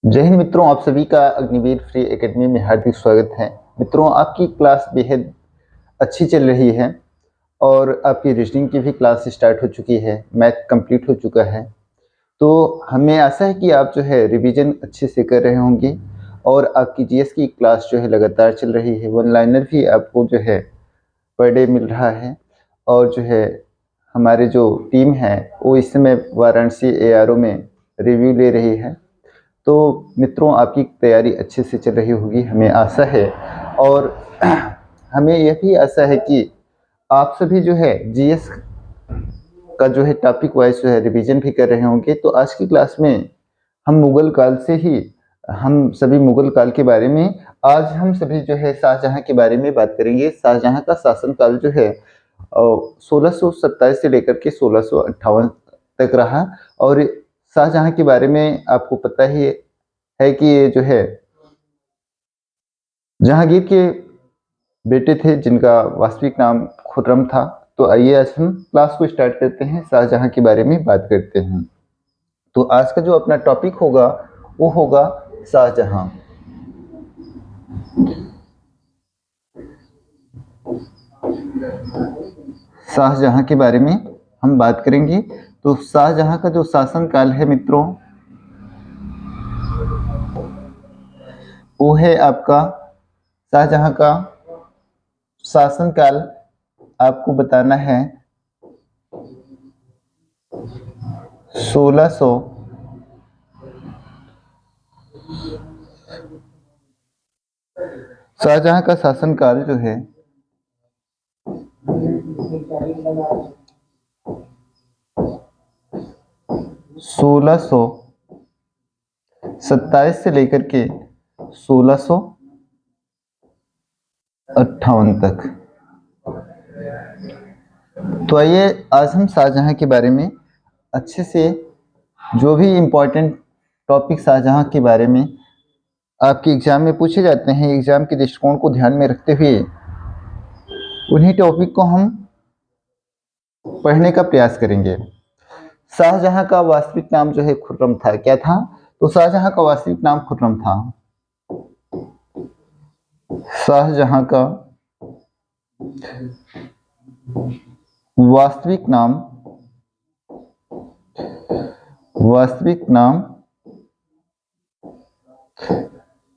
जय हिंद मित्रों, आप सभी का अग्निवीर फ्री एकेडमी में हार्दिक स्वागत है। मित्रों, आपकी क्लास बेहद अच्छी चल रही है और आपकी रीजनिंग की भी क्लास स्टार्ट हो चुकी है, मैथ कंप्लीट हो चुका है। तो हमें आशा है कि आप जो है रिवीजन अच्छे से कर रहे होंगे और आपकी जीएस की क्लास जो है लगातार चल रही है। वन लाइनर भी आपको जो है पर डे मिल रहा है और जो है हमारे जो टीम है वो इस समय वाराणसी एआरओ में रिव्यू ले रही है। तो मित्रों, आपकी तैयारी अच्छे से चल रही होगी, हमें आशा है। और हमें यह भी आशा है कि आप सभी जो है जीएस का जो है टॉपिक वाइज जो है रिवीजन भी कर रहे होंगे। तो आज की क्लास में हम मुगल काल से ही हम सभी मुगल काल के बारे में, आज हम सभी जो है शाहजहां के बारे में बात करेंगे। शाहजहां का शासनकाल जो है 1627 से लेकर के 1658 तक रहा। और शाहजहां के बारे में आपको पता ही है कि ये जो है जहांगीर के बेटे थे जिनका वास्तविक नाम खुर्रम था। तो आइए आज हम क्लास को स्टार्ट करते हैं, शाहजहां के बारे में बात करते हैं। तो आज का जो अपना टॉपिक होगा वो होगा शाहजहां। शाहजहां के बारे में हम बात करेंगे। तो शाहजहां का जो शासन काल है मित्रों, वो है आपका शाहजहां का शासन काल आपको बताना है 1600 शाहजहां का शासनकाल जो है 1627 से लेकर के 1658 तक। तो आइए आज हम शाहजहां के बारे में अच्छे से जो भी इम्पोर्टेंट टॉपिक शाहजहां के बारे में आपके एग्जाम में पूछे जाते हैं, एग्जाम के दृष्टिकोण को ध्यान में रखते हुए उन्हीं टॉपिक को हम पढ़ने का प्रयास करेंगे। शाहजहां का वास्तविक नाम जो है खुर्रम था। क्या था? तो शाहजहां का वास्तविक नाम खुर्रम था। शाहजहां का वास्तविक नाम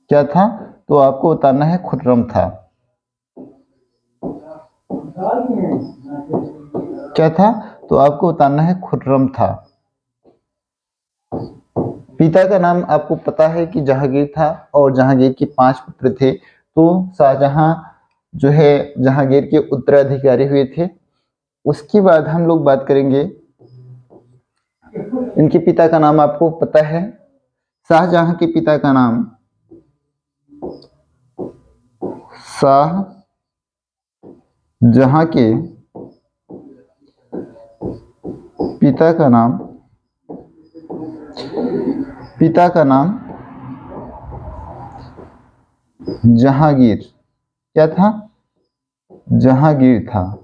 क्या था? तो आपको बताना है खुर्रम था। क्या था? तो आपको बताना है खुर्रम था। पिता का नाम आपको पता है कि जहांगीर था और जहांगीर के 5 पुत्र थे। तो शाहजहां जो है जहांगीर के उत्तराधिकारी हुए थे। उसके बाद हम लोग बात करेंगे, इनके पिता का नाम आपको पता है। शाहजहां के पिता का नाम शाहजहां के पिता का नाम जहांगीर। क्या था? जहांगीर था।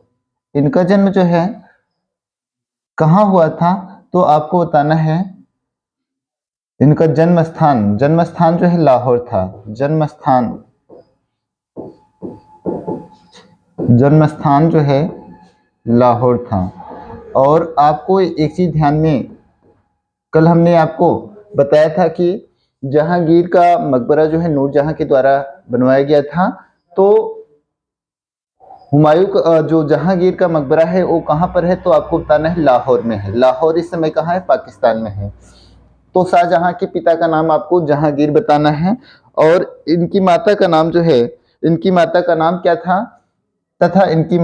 इनका जन्म जो है कहाँ हुआ था? तो आपको बताना है इनका जन्म स्थान जो है लाहौर था। जन्म स्थान जो है लाहौर था। और आपको एक चीज ध्यान में, कल हमने आपको बताया था कि जहांगीर का मकबरा जो है नूरजहां के द्वारा बनवाया गया था। तो हुमायूं का जो जहांगीर का मकबरा है वो कहाँ पर है? तो आपको बताना है लाहौर में है। लाहौर इस समय कहाँ है? पाकिस्तान में है। तो शाहजहां के पिता का नाम आपको जहांगीर बताना है। और इनकी माता का नाम जो है, इनकी माता का नाम क्या था? तथा इनकी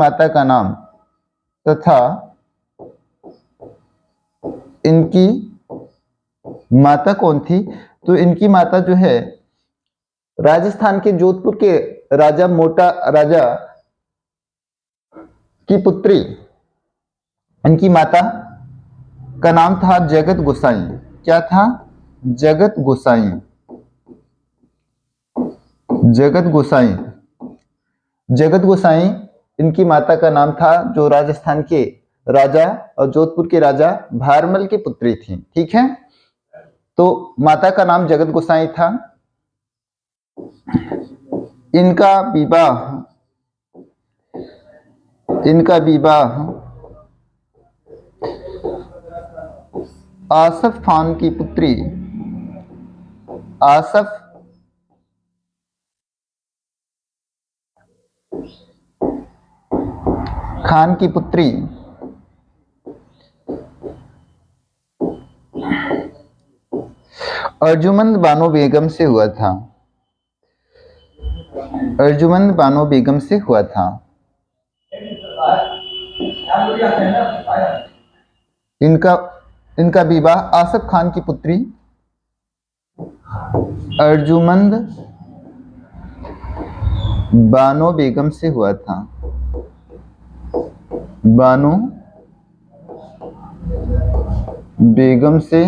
माता कौन थी? तो इनकी माता जो है राजस्थान के जोधपुर के राजा मोटा राजा की पुत्री। इनकी माता का नाम था जगत गोसाई। क्या था? जगत गोसाई। जगत गोसाई इनकी माता का नाम था, जो राजस्थान के राजा और जोधपुर के राजा भारमल की पुत्री थी। ठीक है। तो माता का नाम जगत गोसाई था। इनका विवाह आसफ खान की पुत्री आसफ खान की पुत्री अर्जुमंद बानो बेगम से हुआ था। अर्जुमंद बानो बेगम से हुआ था। इनका विवाह आसफ खान की पुत्री अर्जुमंद बानो बेगम से हुआ था। बानो बेगम से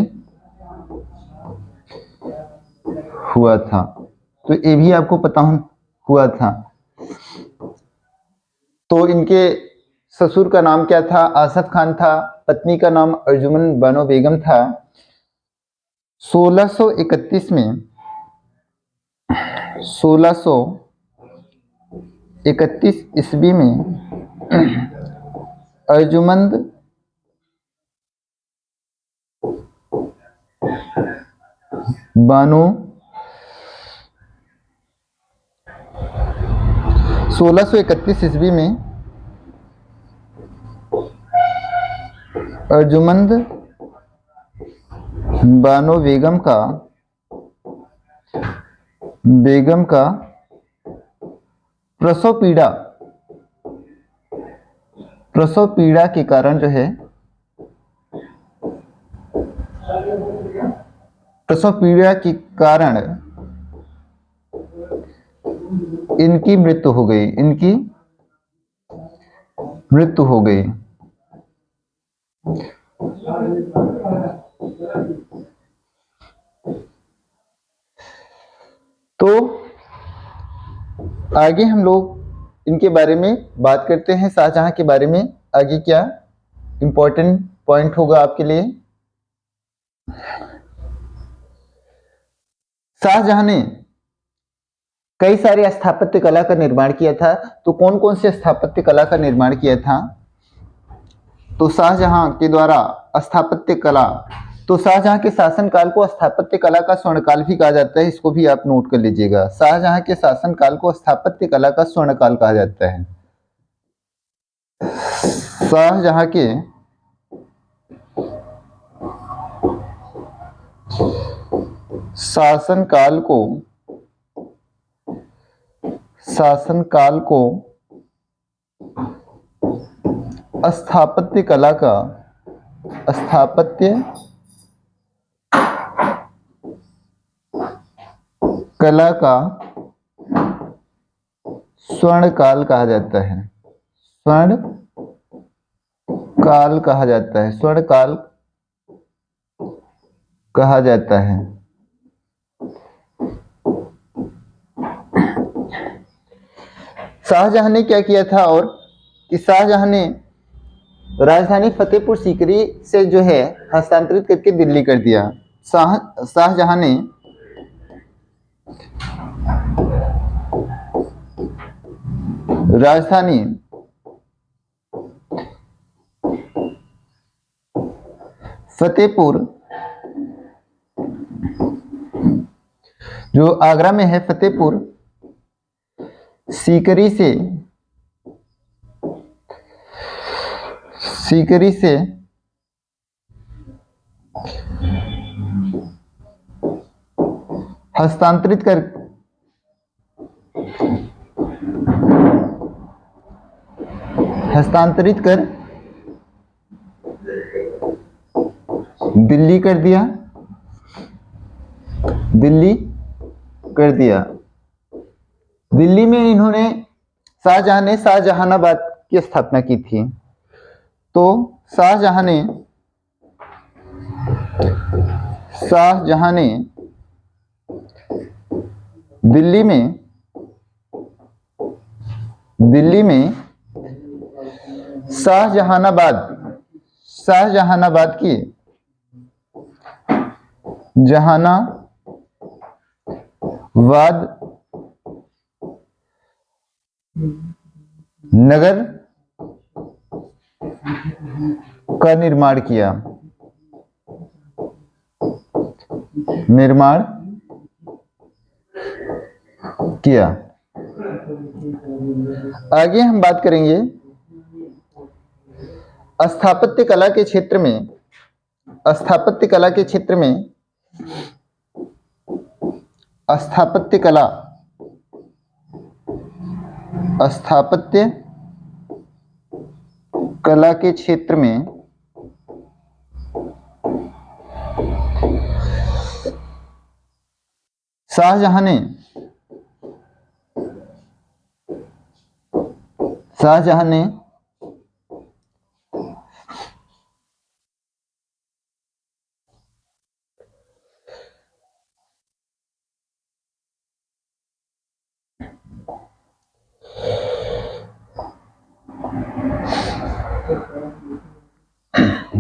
हुआ था। तो ये भी आपको पता हुआ था। तो इनके ससुर का नाम क्या था? आसफ खान था। पत्नी का नाम अर्जुमंद बानो बेगम था। 1631 ईस्वी में अर्जुमंद बानो 1631 ईस्वी में अर्जुमंद बानो बेगम का प्रसव पीड़ा के कारण जो है प्रसव पीड़ा के कारण इनकी मृत्यु हो गई। तो आगे हम लोग इनके बारे में बात करते हैं। शाहजहां के बारे में आगे क्या इंपॉर्टेंट पॉइंट होगा आपके लिए। शाहजहां ने कई सारे स्थापत्य कला का निर्माण किया था। तो कौन कौन से स्थापत्य कला का निर्माण किया था? तो शाहजहां के द्वारा स्थापत्य कला, तो शाहजहां के शासनकाल को स्थापत्य कला का स्वर्णकाल भी कहा जाता है। इसको भी आप नोट कर लीजिएगा। शाहजहां के शासनकाल को स्थापत्य कला का स्वर्णकाल कहा जाता है। शाहजहां के शासनकाल को स्थापत्य कला का स्वर्णकाल कहा जाता है। स्वर्णकाल कहा जाता है। शाहजहां ने क्या किया था? और कि शाहजहां ने राजधानी फतेहपुर सीकरी से जो है हस्तांतरित करके दिल्ली कर दिया। शाहजहां ने राजधानी फतेहपुर, जो आगरा में है, फतेहपुर सीकरी से हस्तांतरित कर दिल्ली कर दिया। दिल्ली में इन्होंने शाहजहां ने शाहजहानाबाद की स्थापना की थी। तो शाहजहां ने दिल्ली में शाहजहानाबाद की जहानाबाद नगर का निर्माण किया। आगे हम बात करेंगे स्थापत्य कला के क्षेत्र में। स्थापत्य कला के क्षेत्र में शाहजहां ने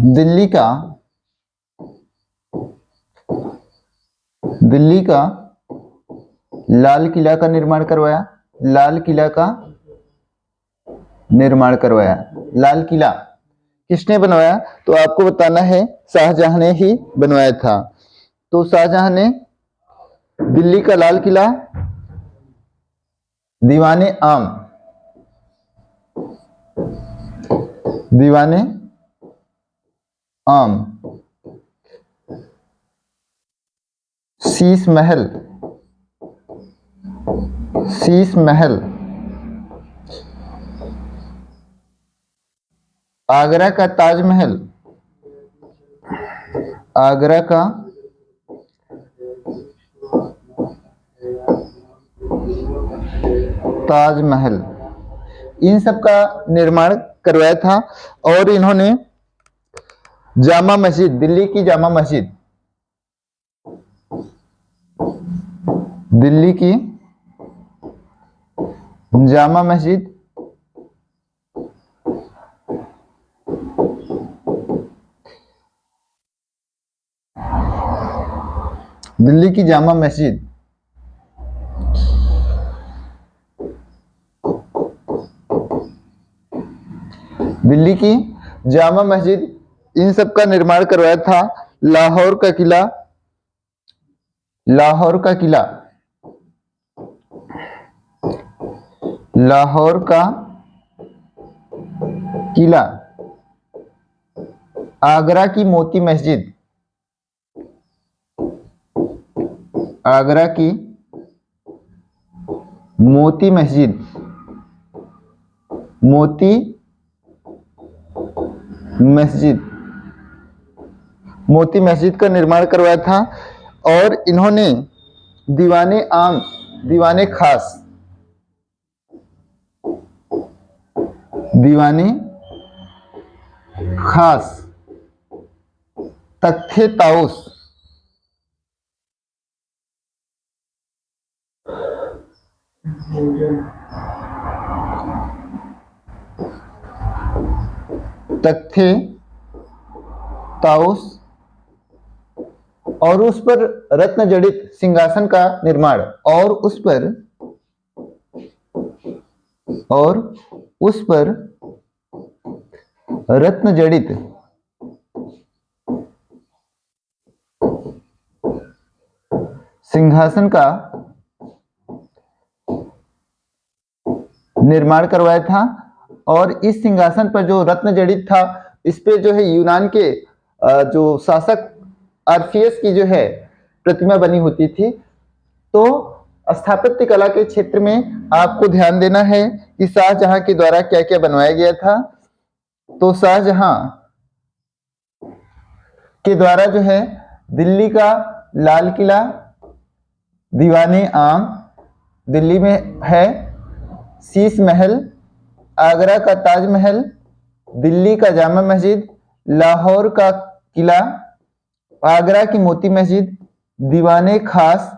दिल्ली का लाल किला का निर्माण करवाया। लाल किला किसने बनवाया? तो आपको बताना है शाहजहां ने ही बनवाया था। तो शाहजहां ने दिल्ली का लाल किला दीवाने आम, शीश महल, आगरा का ताजमहल, इन सब का निर्माण करवाया था। और इन्होंने जामा मस्जिद, दिल्ली की जामा मस्जिद, दिल्ली की जामा मस्जिद इन सब का निर्माण करवाया था। लाहौर का किला, आगरा की मोती मस्जिद का निर्माण करवाया था। और इन्होंने दीवाने खास तख्ते ताउस और उस पर रत्न जड़ित सिंहासन का निर्माण, और उस पर रत्न जड़ित सिंहासन का निर्माण करवाया था। और इस सिंहासन पर जो रत्न जड़ित था, इस पे जो है यूनान के जो शासक आर्फियस की जो है प्रतिमा बनी होती थी। तो स्थापत्य कला के क्षेत्र में आपको ध्यान देना है कि शाहजहां के द्वारा क्या क्या बनवाया गया था। तो शाहजहां के द्वारा जो है दिल्ली का लाल किला दीवाने आम दिल्ली में है, शीश महल, आगरा का ताजमहल, दिल्ली का जामा मस्जिद, लाहौर का किला, आगरा की मोती मस्जिद, दीवाने खास,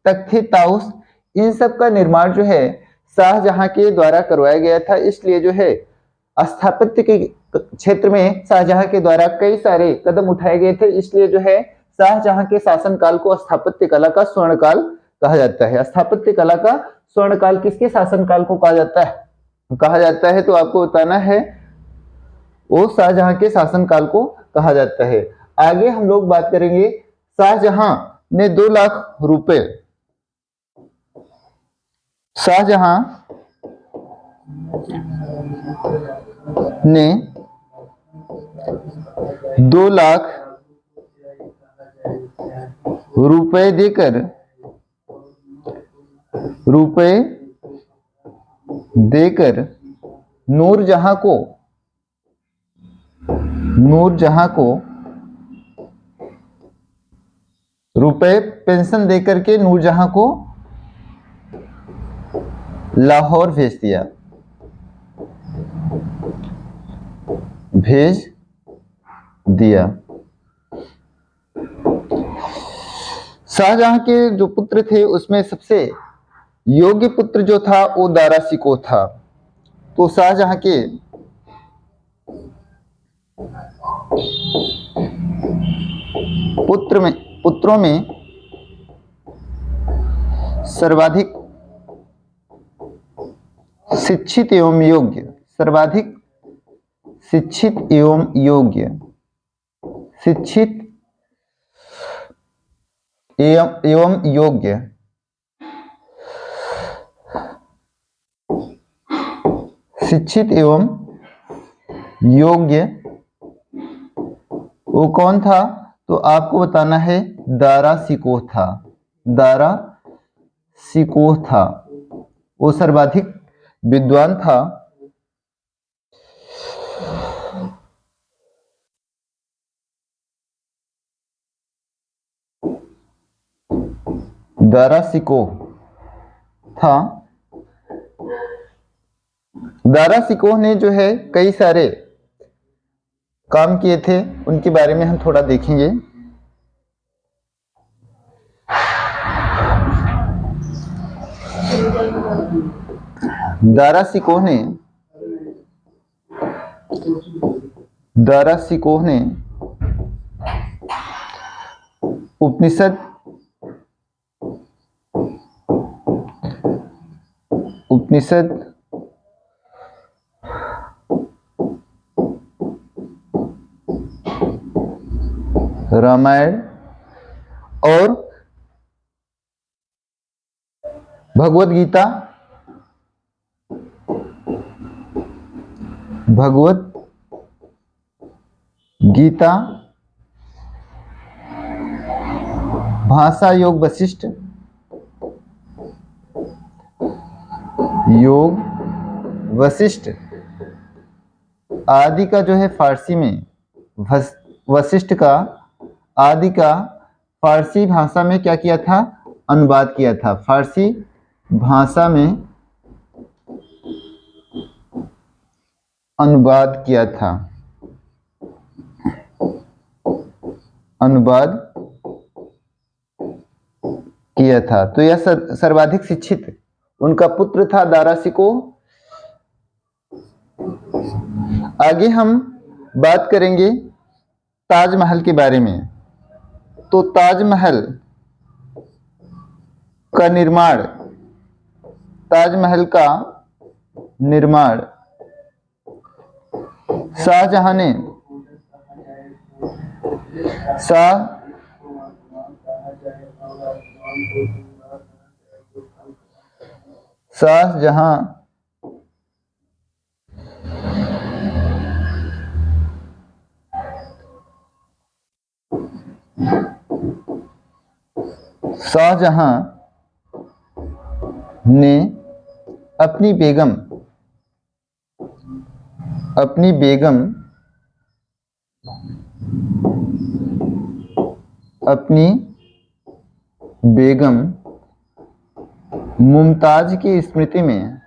तख्ते ताउस, इन सब का निर्माण जो है शाहजहां के द्वारा करवाया गया था। इसलिए जो है स्थापत्य के क्षेत्र में शाहजहां के द्वारा कई सारे कदम उठाए गए थे। इसलिए जो है शाहजहां के शासनकाल को स्थापत्य कला का स्वर्णकाल कहा जाता है। स्थापत्य कला का स्वर्णकाल किसके शासनकाल को कहा जाता है? कहा जाता है तो आपको बताना है, वो शाहजहां के शासनकाल को कहा जाता है। आगे हम लोग बात करेंगे, शाहजहां ने 2 लाख रुपए, शाहजहां ने 2 लाख रुपए देकर नूरजहां को रुपए पेंशन देकर के नूरजहां को लाहौर भेज दिया। शाहजहां के जो पुत्र थे उसमें सबसे योग्य पुत्र जो था वो दारा शिकोह था। तो शाहजहां के पुत्रों में सर्वाधिक शिक्षित एवं योग्य वो कौन था? तो आपको बताना है, दारा शिकोह था। वो सर्वाधिक विद्वान था। दारा शिकोह ने जो है कई सारे काम किए थे, उनके बारे में हम थोड़ा देखेंगे। दारा शिकोह ने उपनिषद रामायण और भगवत गीता भाषा योग वशिष्ठ आदि का जो है फारसी में, वशिष्ठ का आदि का फारसी भाषा में क्या किया था? अनुवाद किया था। फारसी भाषा में अनुवाद किया था। तो यह सर्वाधिक शिक्षित उनका पुत्र था, दारा शिकोह। आगे हम बात करेंगे ताजमहल के बारे में। तो ताजमहल का निर्माण शाहजहां ने शाहजहां ने अपनी बेगम मुमताज की स्मृति में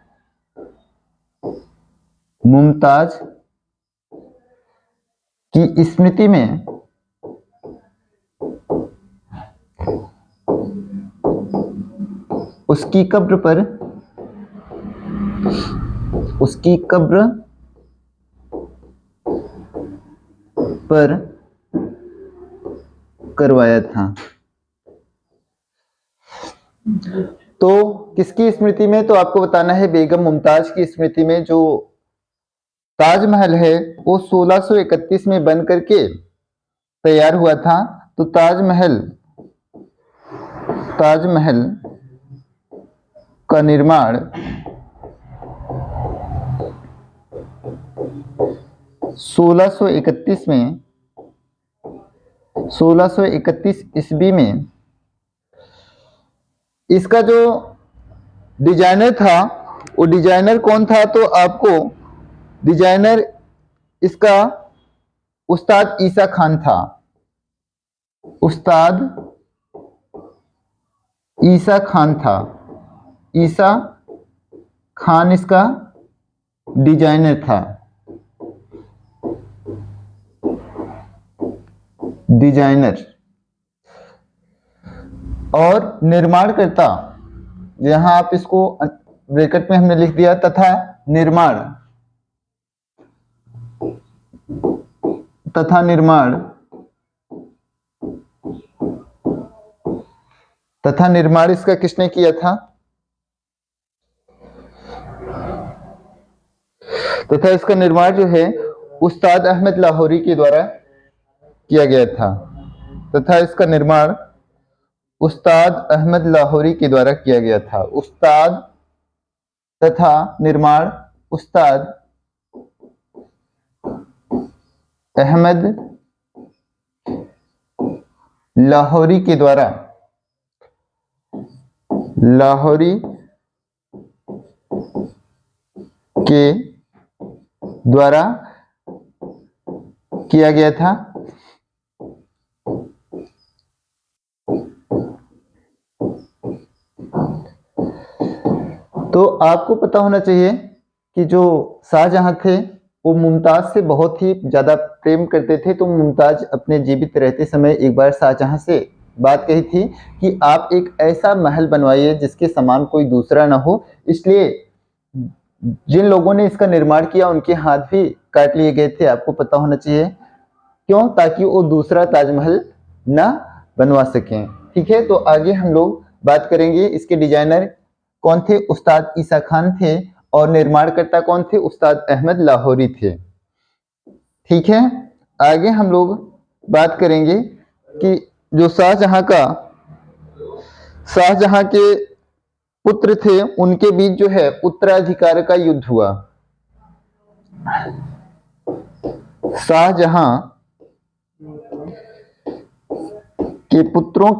उसकी कब्र पर करवाया था। तो किसकी स्मृति में? तो आपको बताना है बेगम मुमताज की स्मृति में जो ताजमहल है वो 1631 में बन करके तैयार हुआ था। तो ताजमहल का निर्माण 1631 ईस्वी में इसका जो डिजाइनर था वो डिजाइनर कौन था? तो आपको डिजाइनर इसका उस्ताद ईसा खान था। उस्ताद ईसा खान था। ईसा खान इसका डिजाइनर था। डिजाइनर और निर्माणकर्ता, यहां आप इसको ब्रैकेट में हमने लिख दिया, तथा निर्माण इसका किसने किया था? तथा इसका निर्माण जो है उस्ताद अहमद लाहौरी के द्वारा किया गया था। तथा इसका निर्माण उस्ताद अहमद लाहौरी के द्वारा किया गया था। उस्ताद तथा निर्माण उस्ताद अहमद लाहौरी के द्वारा किया गया था। तो आपको पता होना चाहिए कि जो शाहजहां थे वो मुमताज से बहुत ही ज्यादा प्रेम करते थे। तो मुमताज अपने जीवित रहते समय एक बार शाहजहां से बात कही थी कि आप एक ऐसा महल बनवाइए जिसके समान कोई दूसरा ना हो। इसलिए जिन लोगों ने इसका निर्माण किया उनके हाथ भी काट लिए गए थे। आपको पता होना चाहिए क्यों? ताकि वो दूसरा ताजमहल ना बनवा सकें। ठीक है, तो आगे हम लोग बात करेंगे। इसके डिजाइनर कौन थे? उस्ताद ईसा खान थे। और निर्माणकर्ता कौन थे? उस्ताद अहमद लाहौरी थे। ठीक है, आगे हम लोग बात करेंगे कि जो शाहजहां के पुत्र थे उनके बीच जो है उत्तराधिकार का युद्ध हुआ। शाहजहां के पुत्रों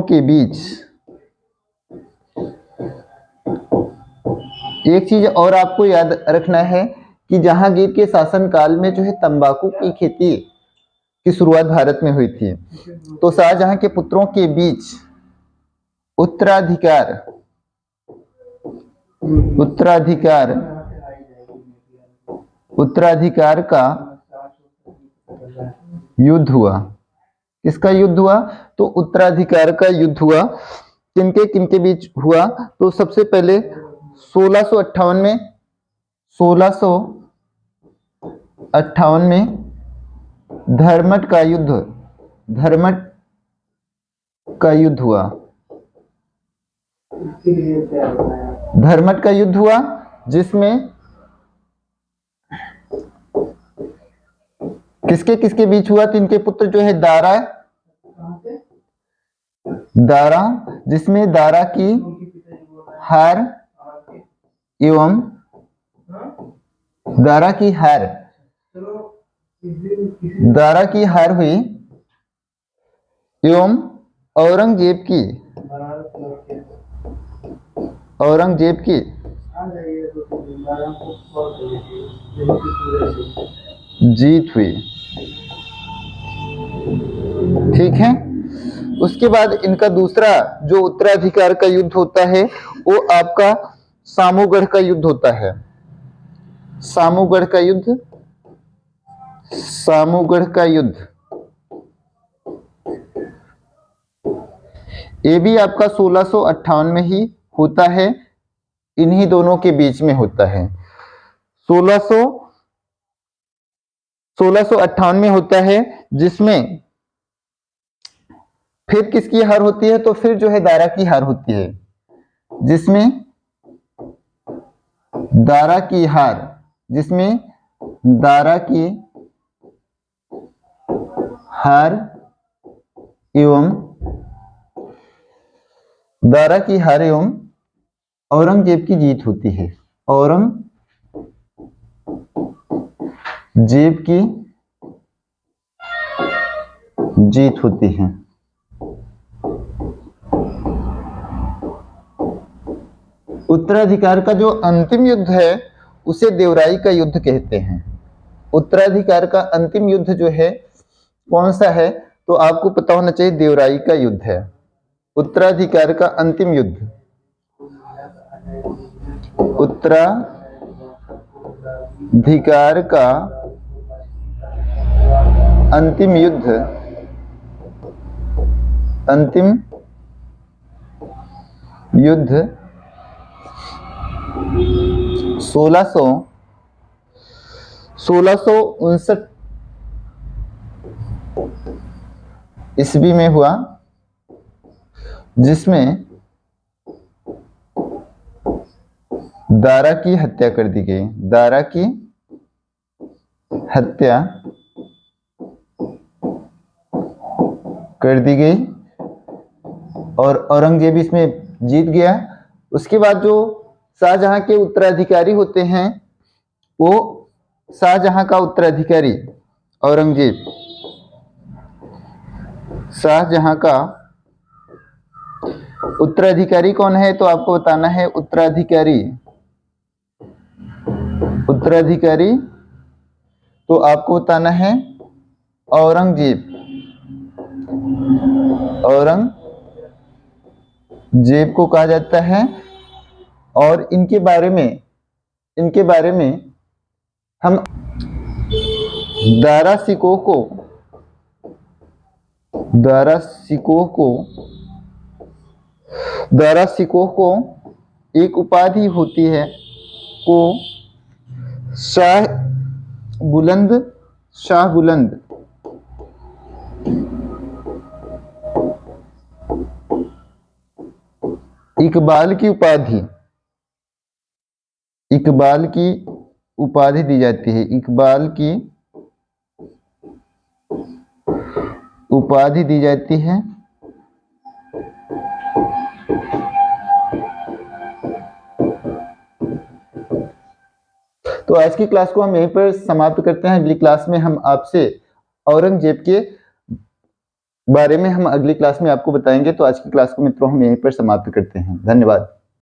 के बीच एक चीज और आपको याद रखना है कि जहांगीर के शासनकाल में जो है तंबाकू की खेती की शुरुआत भारत में हुई थी। तो शाहजहां के पुत्रों के बीच उत्तराधिकार का युद्ध हुआ। किसका युद्ध हुआ? तो उत्तराधिकार का युद्ध हुआ। किनके किनके बीच हुआ? तो सबसे पहले 1658 में धर्मट का युद्ध हुआ। धर्मट का युद्ध हुआ जिसमें किसके किसके बीच हुआ? तो इनके पुत्र जो है दारा, जिसमें दारा की हार एवं दारा की हार हुई एवं औरंगजेब की जीत हुई। ठीक है, उसके बाद इनका दूसरा जो उत्तराधिकार का युद्ध होता है वो आपका सामूगढ़ का युद्ध होता है। सामूगढ़ का युद्ध ये भी आपका 1658 में ही होता है। इन्हीं दोनों के बीच में होता है। 1658 में होता है, जिसमें फिर किसकी हार होती है, तो फिर जो है दारा की हार होती है, जिसमें दारा की हार, जिसमें दारा की हार एवं दारा की हार एवं औरंगजेब की जीत होती है। औरंगजेब की जीत होती है। उत्तराधिकार का जो अंतिम युद्ध है उसे देवराई का युद्ध कहते हैं। उत्तराधिकार का अंतिम युद्ध जो है कौन सा है, तो आपको पता होना चाहिए, देवराई का युद्ध है। उत्तराधिकार का अंतिम युद्ध, उत्तराधिकार का अंतिम युद्ध, अंतिम युद्ध 1659 ईस्वी में हुआ, जिसमें दारा की हत्या कर दी गई। दारा की हत्या कर दी गई और औरंगजेब इसमें जीत गया। उसके बाद जो शाहजहां के उत्तराधिकारी होते हैं, वो शाहजहां का उत्तराधिकारी औरंगजेब, शाहजहां का उत्तराधिकारी कौन है, तो आपको बताना है उत्तराधिकारी तो आपको बताना है औरंगजेब। औरंगजेब को कहा जाता है। और इनके बारे में हम दारा सिकोह को एक उपाधि होती है, को शाह बुलंद इकबाल की उपाधि दी जाती है। इकबाल की उपाधि दी जाती है। तो आज की क्लास को हम यहीं पर समाप्त करते हैं। अगली क्लास में हम आपसे औरंगजेब के बारे में हम अगली क्लास में आपको बताएंगे। तो आज की क्लास को मित्रों हम यहीं पर समाप्त करते हैं। धन्यवाद।